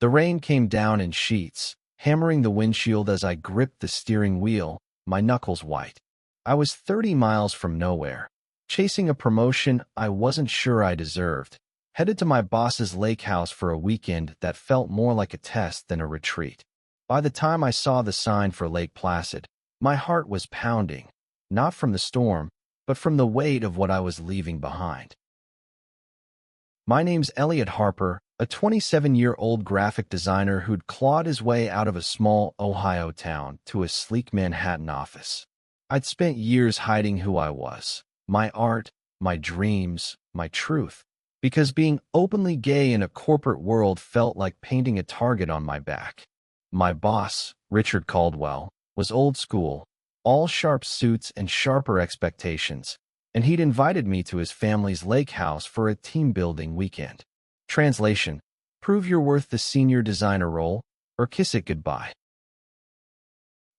The rain came down in sheets, hammering the windshield as I gripped the steering wheel, my knuckles white. I was 30 miles from nowhere, chasing a promotion I wasn't sure I deserved, headed to my boss's lake house for a weekend that felt more like a test than a retreat. By the time I saw the sign for Lake Placid, my heart was pounding, not from the storm, but from the weight of what I was leaving behind. My name's Elliot Harper, a 27-year-old graphic designer who'd clawed his way out of a small Ohio town to a sleek Manhattan office. I'd spent years hiding who I was, my art, my dreams, my truth, because being openly gay in a corporate world felt like painting a target on my back. My boss, Richard Caldwell, was old school, all sharp suits and sharper expectations, and he'd invited me to his family's lake house for a team-building weekend. Translation: prove you're worth the senior designer role, or kiss it goodbye.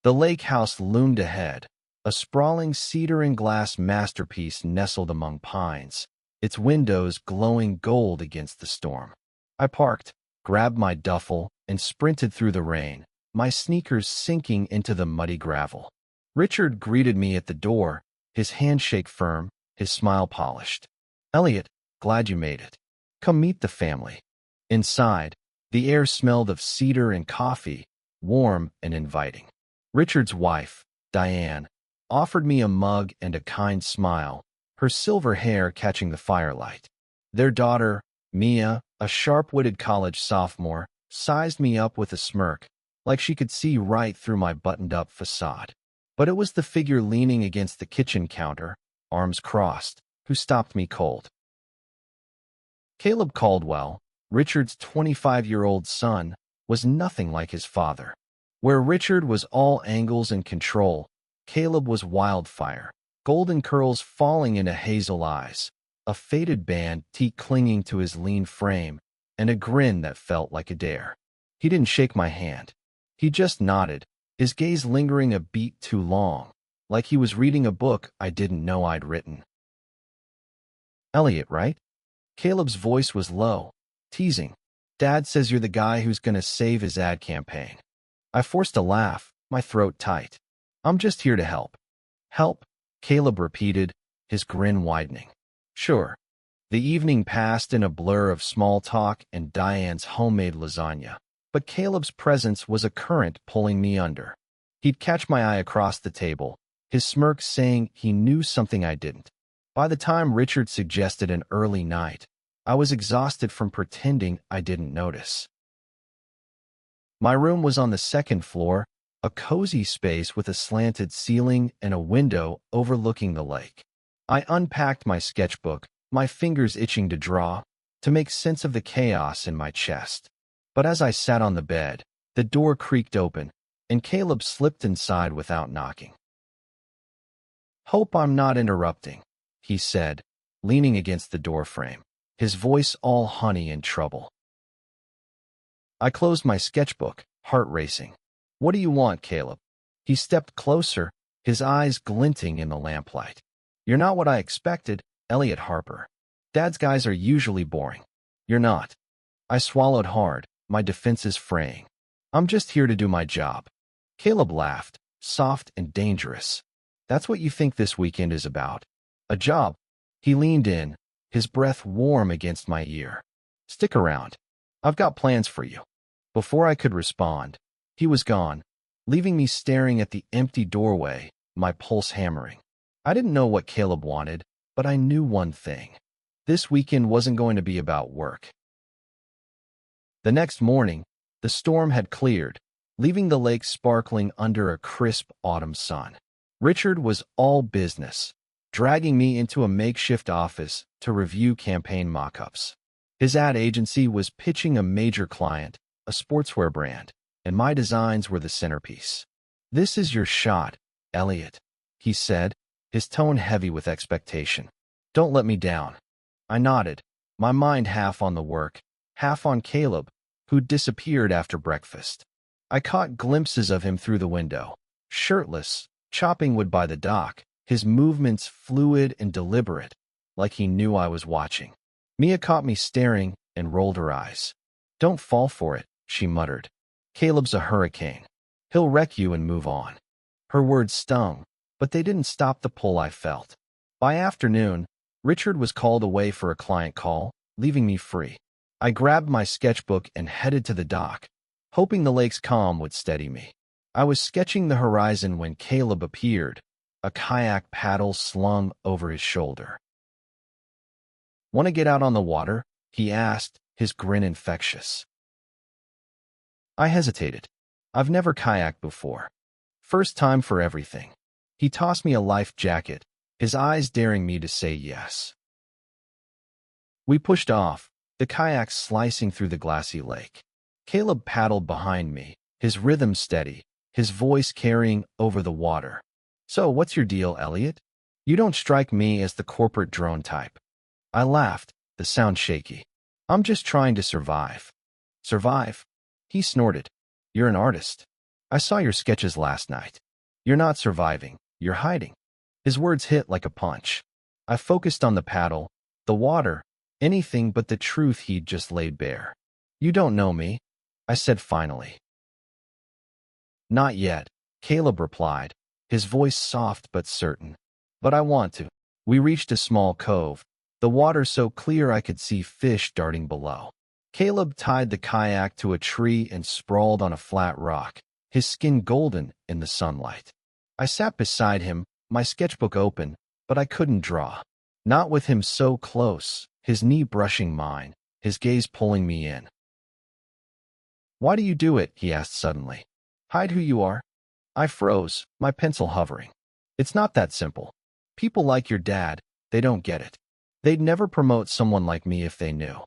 The lake house loomed ahead, a sprawling cedar and glass masterpiece nestled among pines, its windows glowing gold against the storm. I parked, grabbed my duffel, and sprinted through the rain, my sneakers sinking into the muddy gravel. Richard greeted me at the door, his handshake firm, his smile polished. "Elliot, glad you made it. Come meet the family." Inside, the air smelled of cedar and coffee, warm and inviting. Richard's wife, Diane, offered me a mug and a kind smile, her silver hair catching the firelight. Their daughter, Mia, a sharp-witted college sophomore, sized me up with a smirk, like she could see right through my buttoned-up facade. But it was the figure leaning against the kitchen counter, arms crossed, who stopped me cold. Caleb Caldwell, Richard's 25-year-old son, was nothing like his father. Where Richard was all angles and control, Caleb was wildfire, golden curls falling into hazel eyes, a faded band tee clinging to his lean frame, and a grin that felt like a dare. He didn't shake my hand. He just nodded, his gaze lingering a beat too long, like he was reading a book I didn't know I'd written. "Elliot, right?" Caleb's voice was low, teasing. "Dad says you're the guy who's gonna save his ad campaign." I forced a laugh, my throat tight. "I'm just here to help." "Help?" Caleb repeated, his grin widening. "Sure." The evening passed in a blur of small talk and Diane's homemade lasagna, but Caleb's presence was a current pulling me under. He'd catch my eye across the table, his smirk saying he knew something I didn't. By the time Richard suggested an early night, I was exhausted from pretending I didn't notice. My room was on the second floor, a cozy space with a slanted ceiling and a window overlooking the lake. I unpacked my sketchbook, my fingers itching to draw, to make sense of the chaos in my chest. But as I sat on the bed, the door creaked open, and Caleb slipped inside without knocking. "Hope I'm not interrupting," he said, leaning against the doorframe, his voice all honey and trouble. I closed my sketchbook, heart racing. "What do you want, Caleb?" He stepped closer, his eyes glinting in the lamplight. "You're not what I expected, Elliot Harper. Dad's guys are usually boring. You're not." I swallowed hard, my defenses fraying. "I'm just here to do my job." Caleb laughed, soft and dangerous. "That's what you think this weekend is about? A job?" He leaned in, his breath warm against my ear. "Stick around. I've got plans for you." Before I could respond, he was gone, leaving me staring at the empty doorway, my pulse hammering. I didn't know what Caleb wanted, but I knew one thing. This weekend wasn't going to be about work. The next morning, the storm had cleared, leaving the lake sparkling under a crisp autumn sun. Richard was all business, dragging me into a makeshift office to review campaign mock-ups. His ad agency was pitching a major client, a sportswear brand, and my designs were the centerpiece. "This is your shot, Elliot," he said, his tone heavy with expectation. "Don't let me down." I nodded, my mind half on the work, half on Caleb, who'd disappeared after breakfast. I caught glimpses of him through the window, shirtless, chopping wood by the dock, his movements fluid and deliberate, like he knew I was watching. Mia caught me staring and rolled her eyes. "Don't fall for it," she muttered. Caleb's a hurricane. He'll wreck you and move on. Her words stung, but they didn't stop the pull I felt. By afternoon, Richard was called away for a client call, leaving me free. I grabbed my sketchbook and headed to the dock, hoping the lake's calm would steady me. I was sketching the horizon when Caleb appeared, a kayak paddle slung over his shoulder. "Want to get out on the water?" he asked, his grin infectious. I hesitated. I've never kayaked before. First time for everything. He tossed me a life jacket, his eyes daring me to say yes. We pushed off, the kayak slicing through the glassy lake. Caleb paddled behind me, his rhythm steady, his voice carrying over the water. "So, what's your deal, Elliot? You don't strike me as the corporate drone type." I laughed, the sound shaky. "I'm just trying to survive." "Survive?" He snorted. "You're an artist. I saw your sketches last night. You're not surviving, you're hiding." His words hit like a punch. I focused on the paddle, the water, anything but the truth he'd just laid bare. "You don't know me," I said finally. "Not yet," Caleb replied, his voice soft but certain. "But I want to." We reached a small cove, the water so clear I could see fish darting below. Caleb tied the kayak to a tree and sprawled on a flat rock, his skin golden in the sunlight. I sat beside him, my sketchbook open, but I couldn't draw. Not with him so close, his knee brushing mine, his gaze pulling me in. "Why do you do it?" he asked suddenly. "Hide who you are?" I froze, my pencil hovering. "It's not that simple. People like your dad, they don't get it. They'd never promote someone like me if they knew."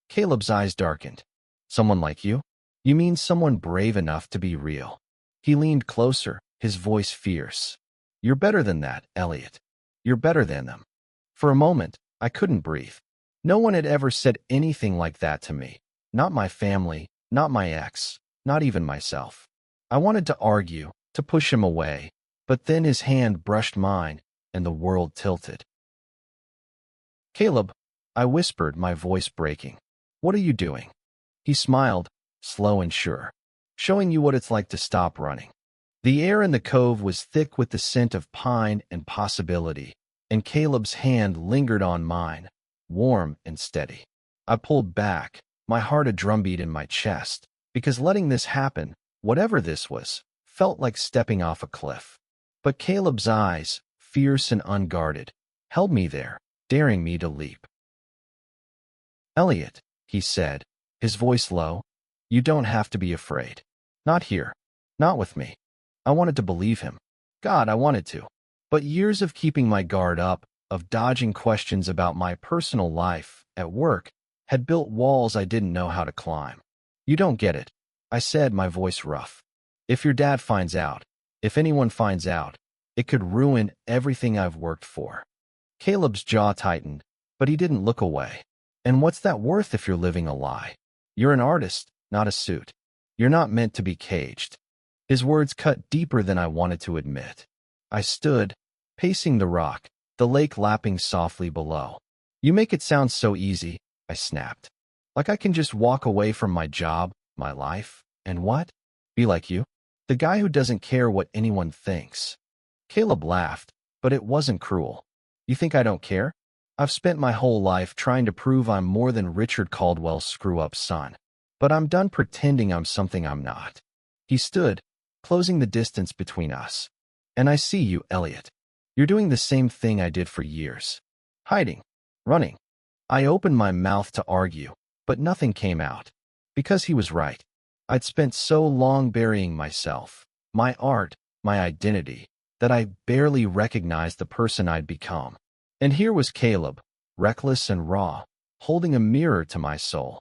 Caleb's eyes darkened. "Someone like you? You mean someone brave enough to be real?" He leaned closer, his voice fierce. "You're better than that, Elliot. You're better than them." For a moment, I couldn't breathe. No one had ever said anything like that to me. Not my family, not my ex, not even myself. I wanted to argue, to push him away, but then his hand brushed mine, and the world tilted. "Caleb," I whispered, my voice breaking. "What are you doing?" He smiled, slow and sure. "Showing you what it's like to stop running." The air in the cove was thick with the scent of pine and possibility, and Caleb's hand lingered on mine, warm and steady. I pulled back, my heart a drumbeat in my chest, because letting this happen, whatever this was, felt like stepping off a cliff. But Caleb's eyes, fierce and unguarded, held me there, daring me to leap. "Elliot," he said, his voice low, "you don't have to be afraid. Not here. Not with me." I wanted to believe him. God, I wanted to. But years of keeping my guard up, of dodging questions about my personal life, at work, had built walls I didn't know how to climb. "You don't get it," I said, my voice rough. "If your dad finds out, if anyone finds out, it could ruin everything I've worked for." Caleb's jaw tightened, but he didn't look away. "And what's that worth if you're living a lie? You're an artist, not a suit. You're not meant to be caged." His words cut deeper than I wanted to admit. I stood, pacing the rock, the lake lapping softly below. "You make it sound so easy," I snapped. "Like I can just walk away from my job, my life, and what? Be like you? The guy who doesn't care what anyone thinks." Caleb laughed, but it wasn't cruel. "You think I don't care? I've spent my whole life trying to prove I'm more than Richard Caldwell's screw-up son. But I'm done pretending I'm something I'm not." He stood, closing the distance between us. "And I see you, Elliot. You're doing the same thing I did for years. Hiding. Running." I opened my mouth to argue, but nothing came out. Because he was right. I'd spent so long burying myself, my art, my identity, that I barely recognized the person I'd become. And here was Caleb, reckless and raw, holding a mirror to my soul.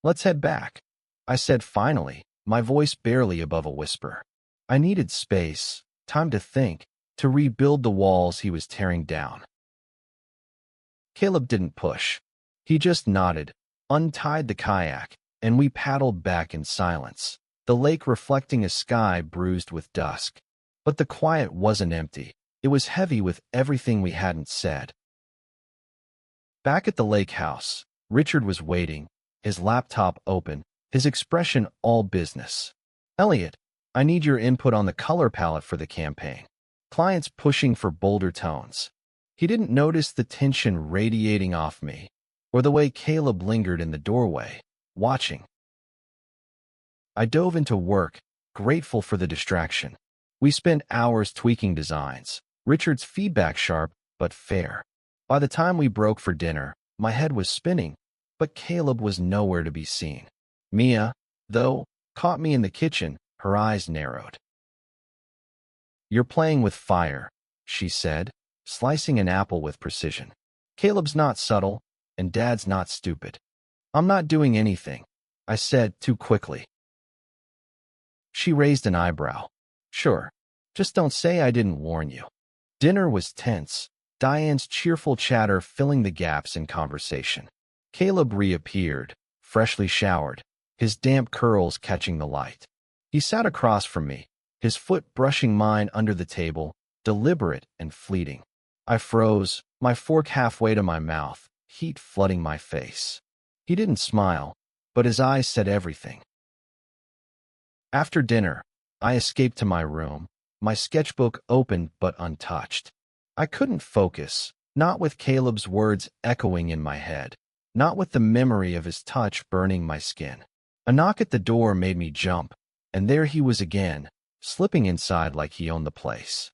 "Let's head back," I said finally, my voice barely above a whisper. I needed space, time to think, to rebuild the walls he was tearing down. Caleb didn't push. He just nodded, untied the kayak, and we paddled back in silence, the lake reflecting a sky bruised with dusk. But the quiet wasn't empty. It was heavy with everything we hadn't said. Back at the lake house, Richard was waiting, his laptop open, his expression all business. Elliot, I need your input on the color palette for the campaign. Clients pushing for bolder tones. He didn't notice the tension radiating off me, or the way Caleb lingered in the doorway, watching. I dove into work, grateful for the distraction. We spent hours tweaking designs, Richard's feedback sharp but fair. By the time we broke for dinner, my head was spinning, but Caleb was nowhere to be seen. Mia, though, caught me in the kitchen, her eyes narrowed. You're playing with fire, she said, slicing an apple with precision. Caleb's not subtle, and Dad's not stupid. I'm not doing anything, I said too quickly. She raised an eyebrow. Sure, just don't say I didn't warn you. Dinner was tense, Diane's cheerful chatter filling the gaps in conversation. Caleb reappeared, freshly showered, his damp curls catching the light. He sat across from me, his foot brushing mine under the table, deliberate and fleeting. I froze, my fork halfway to my mouth, heat flooding my face. He didn't smile, but his eyes said everything. After dinner, I escaped to my room, my sketchbook open but untouched. I couldn't focus, not with Caleb's words echoing in my head, not with the memory of his touch burning my skin. A knock at the door made me jump, and there he was again, slipping inside like he owned the place.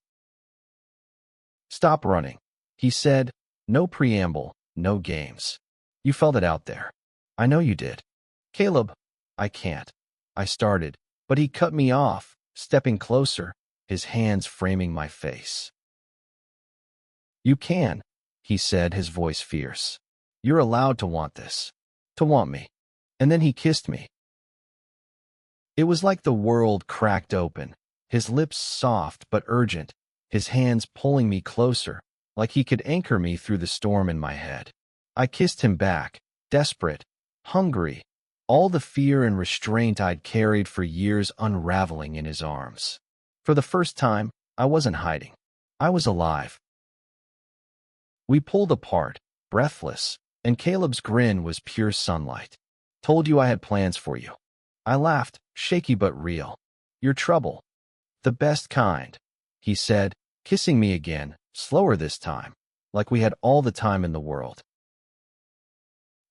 Stop running, he said, no preamble, no games. You felt it out there. I know you did. Caleb, I can't. I started, but he cut me off, stepping closer, his hands framing my face. You can, he said, his voice fierce. You're allowed to want this, to want me. And then he kissed me. It was like the world cracked open, his lips soft but urgent, his hands pulling me closer, like he could anchor me through the storm in my head. I kissed him back, desperate, hungry, all the fear and restraint I'd carried for years unraveling in his arms. For the first time, I wasn't hiding. I was alive. We pulled apart, breathless, and Caleb's grin was pure sunlight. Told you I had plans for you. I laughed, shaky but real. Your trouble. The best kind, he said, kissing me again, slower this time, like we had all the time in the world.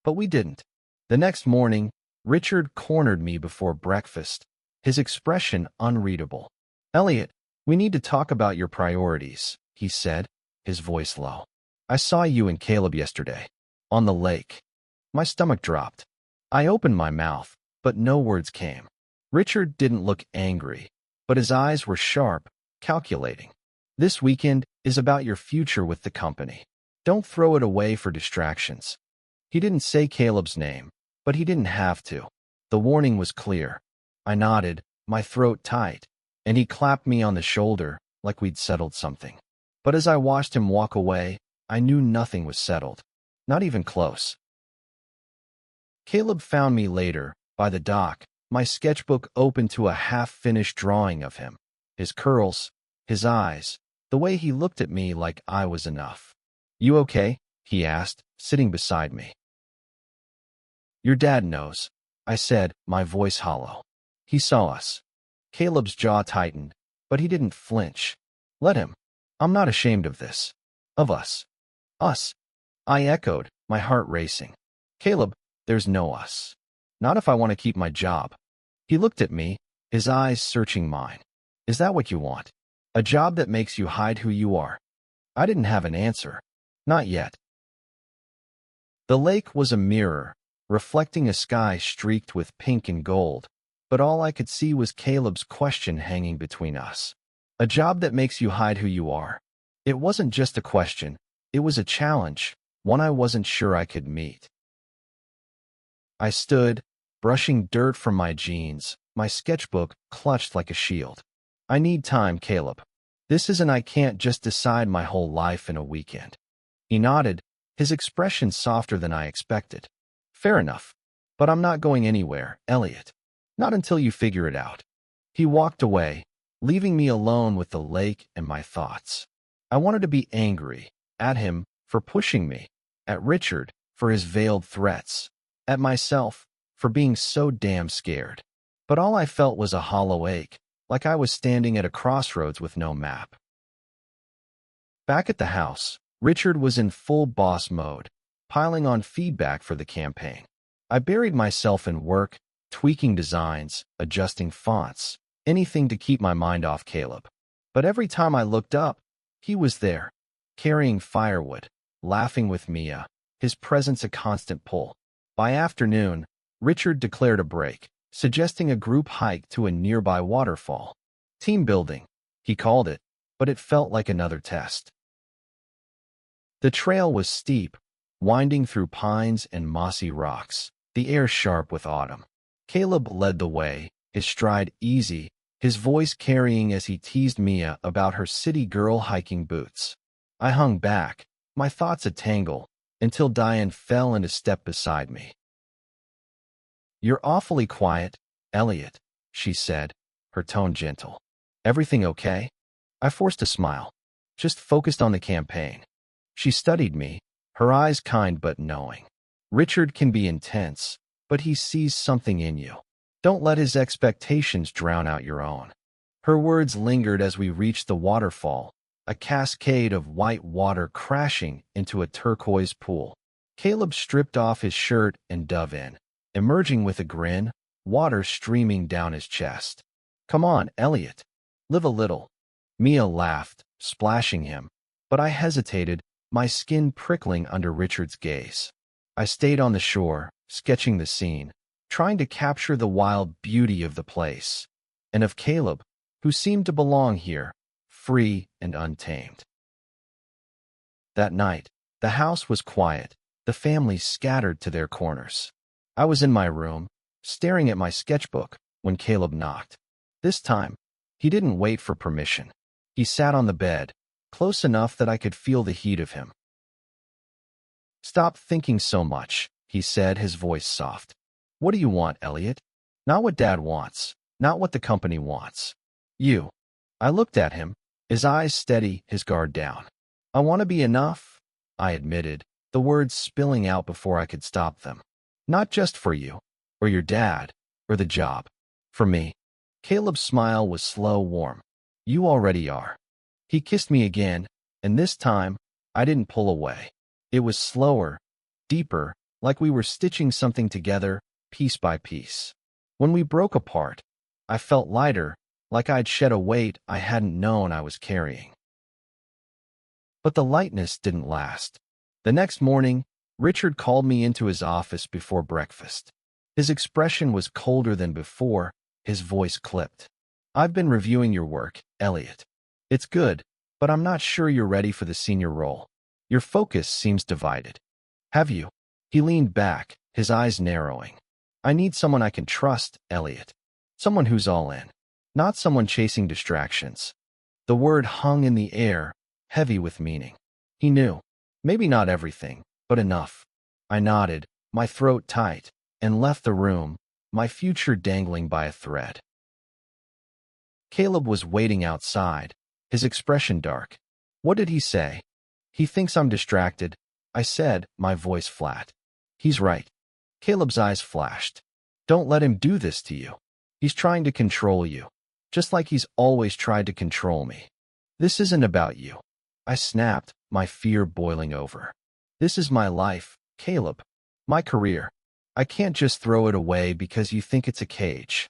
But we didn't. The next morning, Richard cornered me before breakfast, his expression unreadable. Elliot, we need to talk about your priorities, he said, his voice low. I saw you and Caleb yesterday, on the lake. My stomach dropped. I opened my mouth, but no words came. Richard didn't look angry, but his eyes were sharp, calculating. This weekend is about your future with the company. Don't throw it away for distractions. He didn't say Caleb's name, but he didn't have to. The warning was clear. I nodded, my throat tight, and he clapped me on the shoulder like we'd settled something. But as I watched him walk away, I knew nothing was settled. Not even close. Caleb found me later, by the dock, my sketchbook open to a half-finished drawing of him. His curls, his eyes, the way he looked at me like I was enough. You okay? He asked, sitting beside me. Your dad knows, I said, my voice hollow. He saw us. Caleb's jaw tightened, but he didn't flinch. Let him. I'm not ashamed of this. Of us. Us. I echoed, my heart racing. Caleb, there's no us. Not if I want to keep my job. He looked at me, his eyes searching mine. Is that what you want? A job that makes you hide who you are? I didn't have an answer. Not yet. The lake was a mirror, reflecting a sky streaked with pink and gold, but all I could see was Caleb's question hanging between us. A job that makes you hide who you are. It wasn't just a question, it was a challenge, one I wasn't sure I could meet. I stood, brushing dirt from my jeans, my sketchbook clutched like a shield. I need time, Caleb. This isn't I can't just decide my whole life in a weekend. He nodded, his expression softer than I expected. Fair enough. But I'm not going anywhere, Elliot. Not until you figure it out. He walked away, leaving me alone with the lake and my thoughts. I wanted to be angry, at him for pushing me, at Richard for his veiled threats, at myself for being so damn scared. But all I felt was a hollow ache, like I was standing at a crossroads with no map. Back at the house, Richard was in full boss mode, piling on feedback for the campaign. I buried myself in work, tweaking designs, adjusting fonts, anything to keep my mind off Caleb. But every time I looked up, he was there, carrying firewood, laughing with Mia, his presence a constant pull. By afternoon, Richard declared a break, suggesting a group hike to a nearby waterfall. Team building, he called it, but it felt like another test. The trail was steep, winding through pines and mossy rocks, the air sharp with autumn. Caleb led the way, his stride easy, his voice carrying as he teased Mia about her city girl hiking boots. I hung back, my thoughts a tangle, until Diane fell into step beside me. "You're awfully quiet, Elliot," she said, her tone gentle. "Everything okay?" I forced a smile, just focused on the campaign. She studied me, her eyes kind but knowing. "Richard can be intense, but he sees something in you. Don't let his expectations drown out your own." Her words lingered as we reached the waterfall, a cascade of white water crashing into a turquoise pool. Caleb stripped off his shirt and dove in, emerging with a grin, water streaming down his chest. "Come on, Elliot. Live a little." Mia laughed, splashing him, but I hesitated, my skin prickling under Richard's gaze. I stayed on the shore, sketching the scene, trying to capture the wild beauty of the place, and of Caleb, who seemed to belong here, free and untamed. That night, the house was quiet, the family scattered to their corners. I was in my room, staring at my sketchbook, when Caleb knocked. This time, he didn't wait for permission. He sat on the bed, close enough that I could feel the heat of him. "Stop thinking so much," he said, his voice soft. "What do you want, Elliot? Not what Dad wants, not what the company wants. You." I looked at him, his eyes steady, his guard down. "I want to be enough," I admitted, the words spilling out before I could stop them. "Not just for you, or your dad, or the job. For me." Caleb's smile was slow, warm. "You already are." He kissed me again, and this time, I didn't pull away. It was slower, deeper, like we were stitching something together, piece by piece. When we broke apart, I felt lighter, like I'd shed a weight I hadn't known I was carrying. But the lightness didn't last. The next morning, Richard called me into his office before breakfast. His expression was colder than before, his voice clipped. "I've been reviewing your work, Elliot. It's good, but I'm not sure you're ready for the senior role. Your focus seems divided. Have you?" He leaned back, his eyes narrowing. "I need someone I can trust, Elliot. Someone who's all in. Not someone chasing distractions." The word hung in the air, heavy with meaning. He knew. Maybe not everything, but enough. I nodded, my throat tight, and left the room, my future dangling by a thread. Caleb was waiting outside, his expression dark. "What did he say?" "He thinks I'm distracted," I said, my voice flat. "He's right." Caleb's eyes flashed. "Don't let him do this to you. He's trying to control you, just like he's always tried to control me." "This isn't about you." I snapped, my fear boiling over. "This is my life, Caleb. My career. I can't just throw it away because you think it's a cage."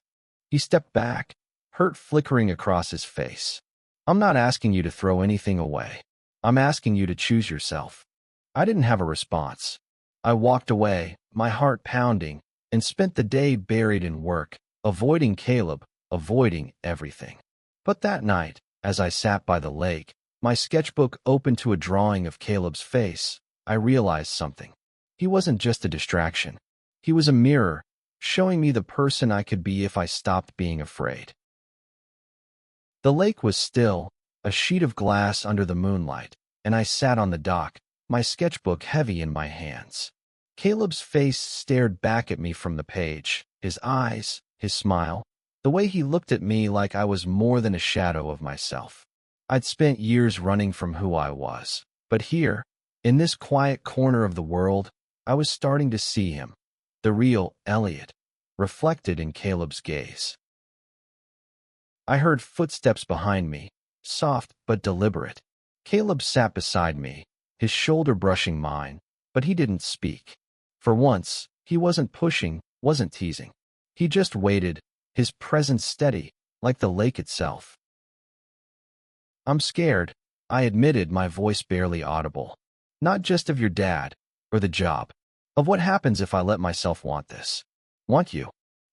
He stepped back, hurt flickering across his face. "I'm not asking you to throw anything away. I'm asking you to choose yourself." I didn't have a response. I walked away, my heart pounding, and spent the day buried in work, avoiding Caleb, avoiding everything. But that night, as I sat by the lake, my sketchbook open to a drawing of Caleb's face, I realized something. He wasn't just a distraction. He was a mirror, showing me the person I could be if I stopped being afraid. The lake was still, a sheet of glass under the moonlight, and I sat on the dock, my sketchbook heavy in my hands. Caleb's face stared back at me from the page, his eyes, his smile, the way he looked at me like I was more than a shadow of myself. I'd spent years running from who I was, but here, in this quiet corner of the world, I was starting to see him. the real Elliot, reflected in Caleb's gaze. I heard footsteps behind me, soft but deliberate. Caleb sat beside me, his shoulder brushing mine, but he didn't speak. For once, he wasn't pushing, wasn't teasing. He just waited, his presence steady, like the lake itself. "I'm scared," I admitted, my voice barely audible. "Not just of your dad, or the job. Of what happens if I let myself want this. Want you."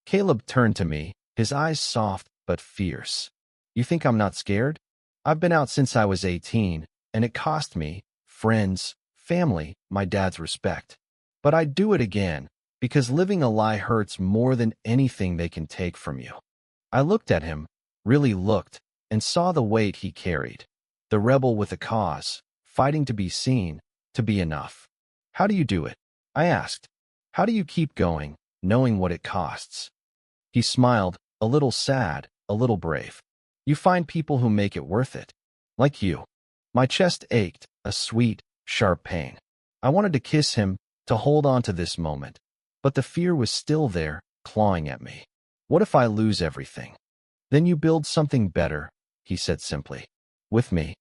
Caleb turned to me, his eyes soft but fierce. "You think I'm not scared? I've been out since I was 18, and it cost me, friends, family, my dad's respect. But I'd do it again, because living a lie hurts more than anything they can take from you." I looked at him, really looked, and saw the weight he carried. The rebel with a cause, fighting to be seen, to be enough. "How do you do it?" I asked. "How do you keep going, knowing what it costs?" He smiled, a little sad, a little brave. "You find people who make it worth it. Like you." My chest ached, a sweet, sharp pain. I wanted to kiss him, to hold on to this moment. But the fear was still there, clawing at me. "What if I lose everything?" "Then you build something better," he said simply. "With me."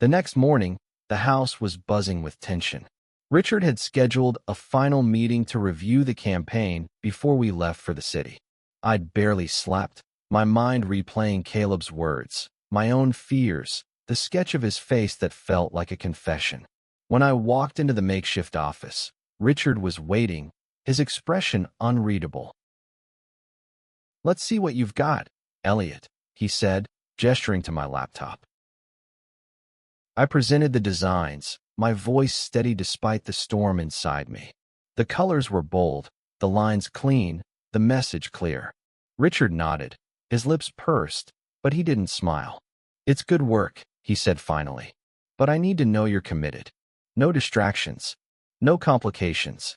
The next morning, the house was buzzing with tension. Richard had scheduled a final meeting to review the campaign before we left for the city. I'd barely slept, my mind replaying Caleb's words, my own fears, the sketch of his face that felt like a confession. When I walked into the makeshift office, Richard was waiting, his expression unreadable. "Let's see what you've got, Elliot," he said, gesturing to my laptop. I presented the designs, my voice steady despite the storm inside me. The colors were bold, the lines clean, the message clear. Richard nodded, his lips pursed, but he didn't smile. "It's good work," he said finally. "But I need to know you're committed. No distractions. No complications."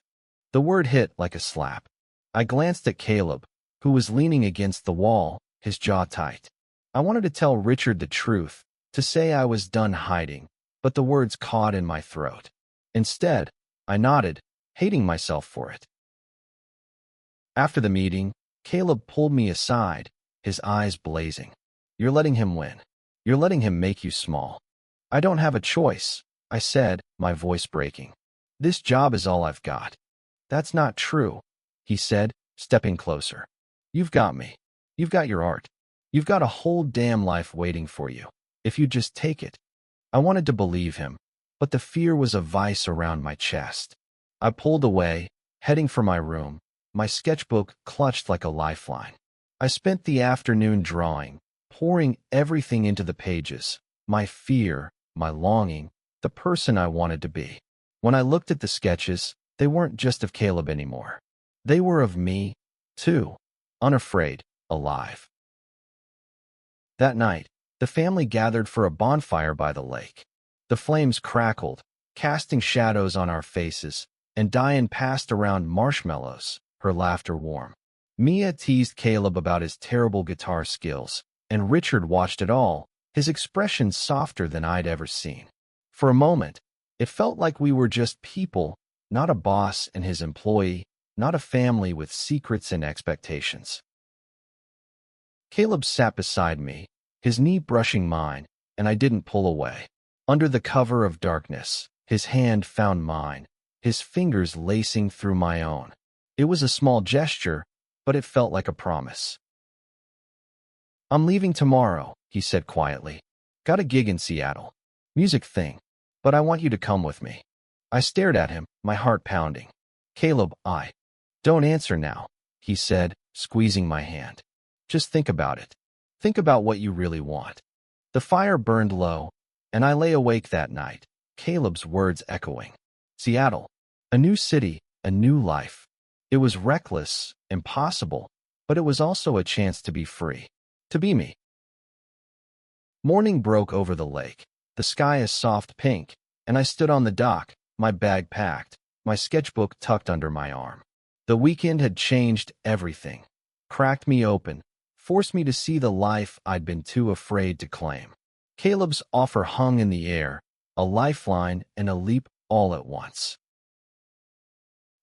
The word hit like a slap. I glanced at Caleb, who was leaning against the wall, his jaw tight. I wanted to tell Richard the truth, to say I was done hiding, but the words caught in my throat. Instead, I nodded, hating myself for it. After the meeting, Caleb pulled me aside, his eyes blazing. "You're letting him win. You're letting him make you small." "I don't have a choice," I said, my voice breaking. "This job is all I've got." "That's not true," he said, stepping closer. "You've got me. You've got your art. You've got a whole damn life waiting for you, if you just take it." I wanted to believe him, but the fear was a vice around my chest. I pulled away, heading for my room, my sketchbook clutched like a lifeline. I spent the afternoon drawing, pouring everything into the pages, my fear, my longing, the person I wanted to be. When I looked at the sketches, they weren't just of Caleb anymore. They were of me, too, unafraid, alive. That night, the family gathered for a bonfire by the lake. The flames crackled, casting shadows on our faces, and Diane passed around marshmallows, her laughter warm. Mia teased Caleb about his terrible guitar skills, and Richard watched it all, his expression softer than I'd ever seen. For a moment, it felt like we were just people, not a boss and his employee, not a family with secrets and expectations. Caleb sat beside me, his knee brushing mine, and I didn't pull away. Under the cover of darkness, his hand found mine, his fingers lacing through my own. It was a small gesture, but it felt like a promise. "I'm leaving tomorrow," he said quietly. "Got a gig in Seattle. Music thing. But I want you to come with me." I stared at him, my heart pounding. "Caleb, don't answer now," he said, squeezing my hand. "Just think about it. Think about what you really want." The fire burned low, and I lay awake that night, Caleb's words echoing. Seattle, a new city, a new life. It was reckless, impossible, but it was also a chance to be free, to be me. Morning broke over the lake, the sky a soft pink, and I stood on the dock, my bag packed, my sketchbook tucked under my arm. The weekend had changed everything, cracked me open, forced me to see the life I'd been too afraid to claim. Caleb's offer hung in the air, a lifeline and a leap all at once.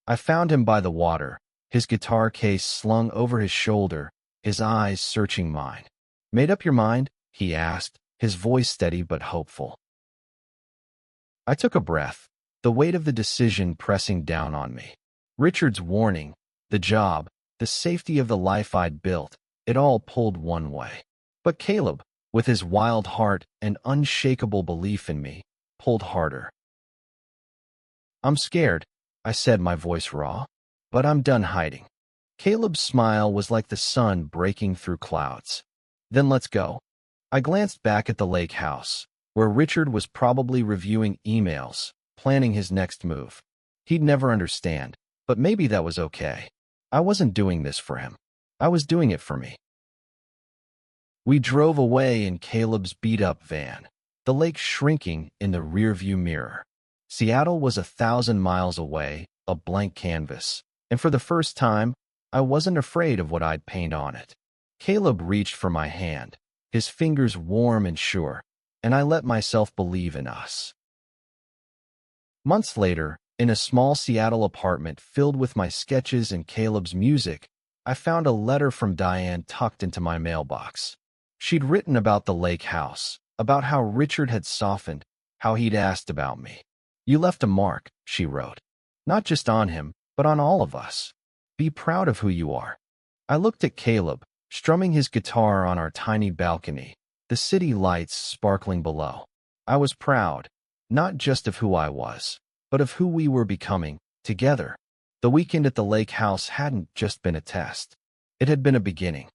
I found him by the water, his guitar case slung over his shoulder, his eyes searching mine. "Made up your mind?" he asked, his voice steady but hopeful. I took a breath, the weight of the decision pressing down on me. Richard's warning, the job, the safety of the life I'd built, it all pulled one way. But Caleb, with his wild heart and unshakable belief in me, pulled harder. "I'm scared," I said, my voice raw, "but I'm done hiding." Caleb's smile was like the sun breaking through clouds. "Then let's go." I glanced back at the lake house, where Richard was probably reviewing emails, planning his next move. He'd never understand, but maybe that was okay. I wasn't doing this for him. I was doing it for me. We drove away in Caleb's beat-up van, the lake shrinking in the rearview mirror. Seattle was 1,000 miles away, a blank canvas, and for the first time, I wasn't afraid of what I'd paint on it. Caleb reached for my hand, his fingers warm and sure, and I let myself believe in us. Months later, in a small Seattle apartment filled with my sketches and Caleb's music, I found a letter from Diane tucked into my mailbox. She'd written about the lake house, about how Richard had softened, how he'd asked about me. "You left a mark," she wrote. "Not just on him, but on all of us. Be proud of who you are." I looked at Caleb, strumming his guitar on our tiny balcony, the city lights sparkling below. I was proud, not just of who I was, but of who we were becoming, together. The weekend at the lake house hadn't just been a test. It had been a beginning.